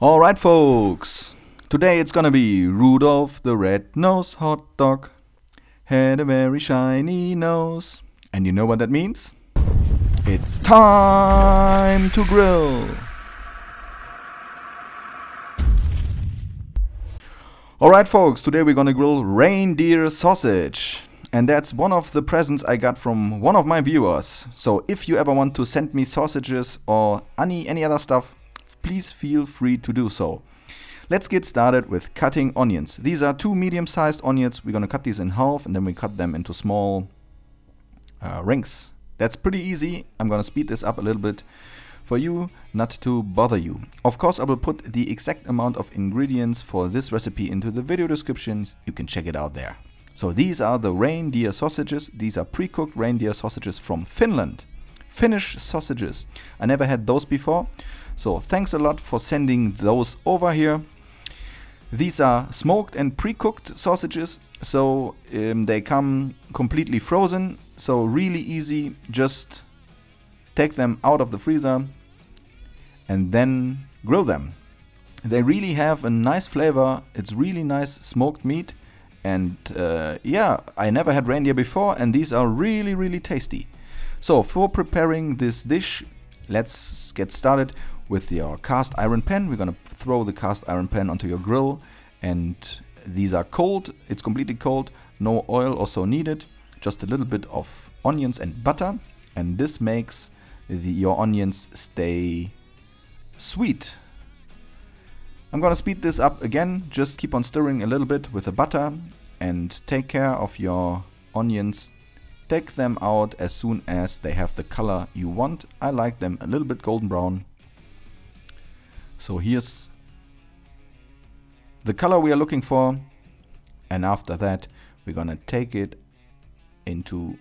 Alright folks, today it's gonna be Rudolph the red-nosed hot dog had a very shiny nose. And you know what that means? It's time to grill! Alright folks, today we're gonna grill reindeer sausage. And that's one of the presents I got from one of my viewers. So if you ever want to send me sausages or any other stuff, please feel free to do so. Let's get started with cutting onions. These are two medium-sized onions. We're gonna cut these in half and then we cut them into small rings. That's pretty easy. I'm gonna speed this up a little bit for you, not to bother you. Of course, I will put the exact amount of ingredients for this recipe into the video descriptions. You can check it out there. So these are the reindeer sausages. These are pre-cooked reindeer sausages from Finland. Finnish sausages. I never had those before. So thanks a lot for sending those over here. These are smoked and pre-cooked sausages. So they come completely frozen. So really easy. Just take them out of the freezer and then grill them. They really have a nice flavor. It's really nice smoked meat. And yeah, I never had reindeer before, and these are really tasty. So for preparing this dish, let's get started with your cast iron pan. We're gonna throw the cast iron pan onto your grill, and these are cold. It's completely cold. No oil also needed. Just a little bit of onions and butter, and this makes your onions stay sweet. I'm gonna speed this up again. Just keep on stirring a little bit with the butter and take care of your onions. Take them out as soon as they have the color you want. I like them a little bit golden brown. So here's the color we are looking for, and after that we're gonna take it into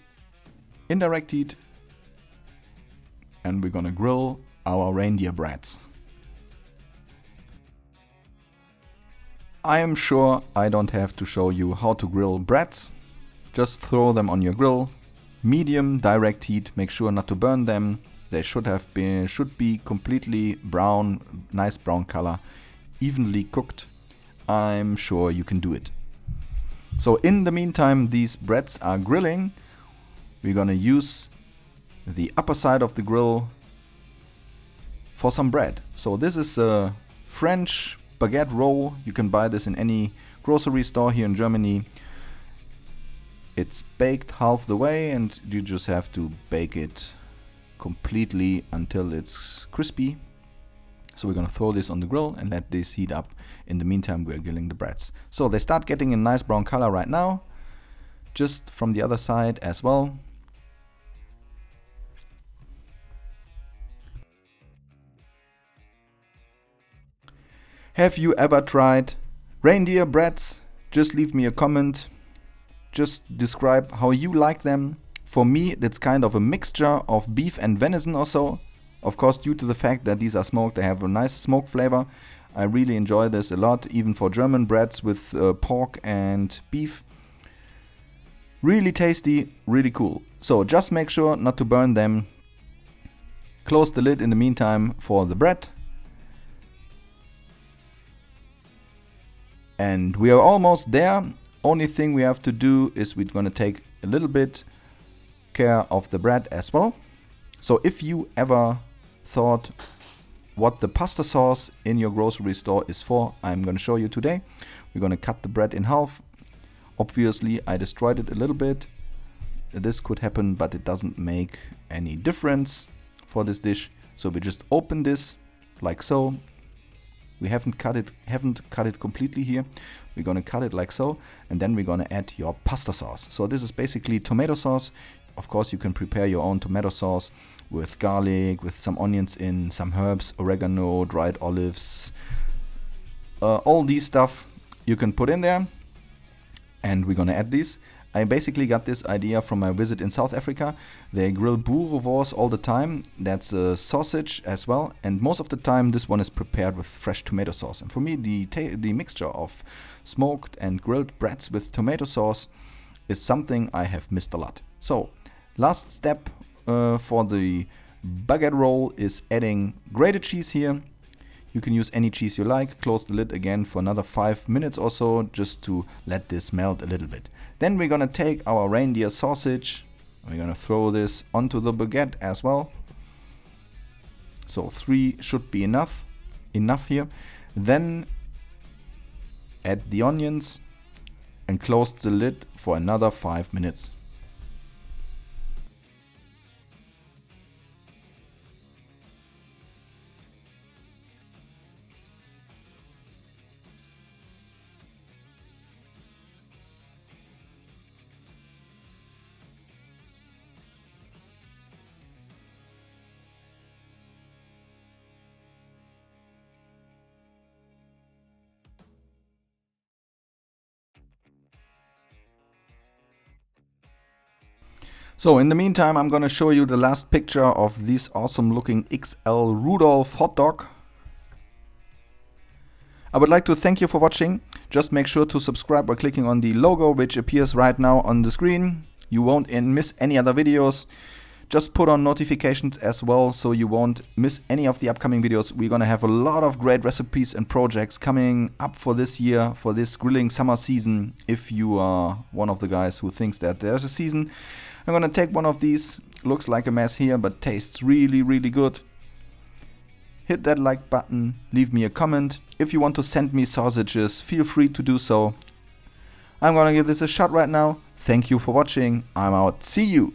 indirect heat and we're gonna grill our reindeer brats. I am sure I don't have to show you how to grill brats. Just throw them on your grill, medium direct heat, make sure not to burn them. They should be completely brown, nice brown color, evenly cooked. I'm sure you can do it. So in the meantime these brats are grilling, we're gonna use the upper side of the grill for some bread. So this is a French baguette roll. You can buy this in any grocery store here in Germany. It's baked half the way and you just have to bake it completely until it's crispy. So we're gonna throw this on the grill and let this heat up. In the meantime we're grilling the brats. So they start getting a nice brown color right now. Just from the other side as well. Have you ever tried reindeer brats? Just leave me a comment. Just describe how you like them. For me, it's kind of a mixture of beef and venison or so. Of course, due to the fact that these are smoked, they have a nice smoke flavor. I really enjoy this a lot, even for German brats with pork and beef. Really tasty, really cool. So just make sure not to burn them. Close the lid in the meantime for the bread. And we are almost there. Only thing we have to do is we're gonna take a little bit care of the bread as well. So if you ever thought what the pasta sauce in your grocery store is for, I'm gonna show you today. We're gonna cut the bread in half. Obviously I destroyed it a little bit. This could happen, but it doesn't make any difference for this dish. So we just open this like so. We haven't cut it completely here. We're gonna cut it like so, and then we're gonna add your pasta sauce. So this is basically tomato sauce. Of course you can prepare your own tomato sauce with garlic, with some onions in, some herbs, oregano, dried olives, all these stuff you can put in there. And we're gonna add these. I basically got this idea from my visit in South Africa. They grill boerewors all the time. That's a sausage as well, and most of the time this one is prepared with fresh tomato sauce. And for me the mixture of smoked and grilled brats with tomato sauce is something I have missed a lot. So last step for the baguette roll is adding grated cheese here. You can use any cheese you like. Close the lid again for another 5 minutes or so, just to let this melt a little bit. Then we're gonna take our reindeer sausage, we're gonna throw this onto the baguette as well. So 3 should be enough here. Then add the onions and close the lid for another 5 minutes. So in the meantime, I'm gonna show you the last picture of this awesome looking XL Rudolph hot dog. I would like to thank you for watching. Just make sure to subscribe by clicking on the logo which appears right now on the screen. You won't miss any other videos. Just put on notifications as well so you won't miss any of the upcoming videos. We're gonna have a lot of great recipes and projects coming up for this year, for this grilling summer season. If you are one of the guys who thinks that there's a season, I'm gonna take one of these. Looks like a mess here, but tastes really, really good. Hit that like button, leave me a comment. If you want to send me sausages, feel free to do so. I'm gonna give this a shot right now. Thank you for watching. I'm out. See you.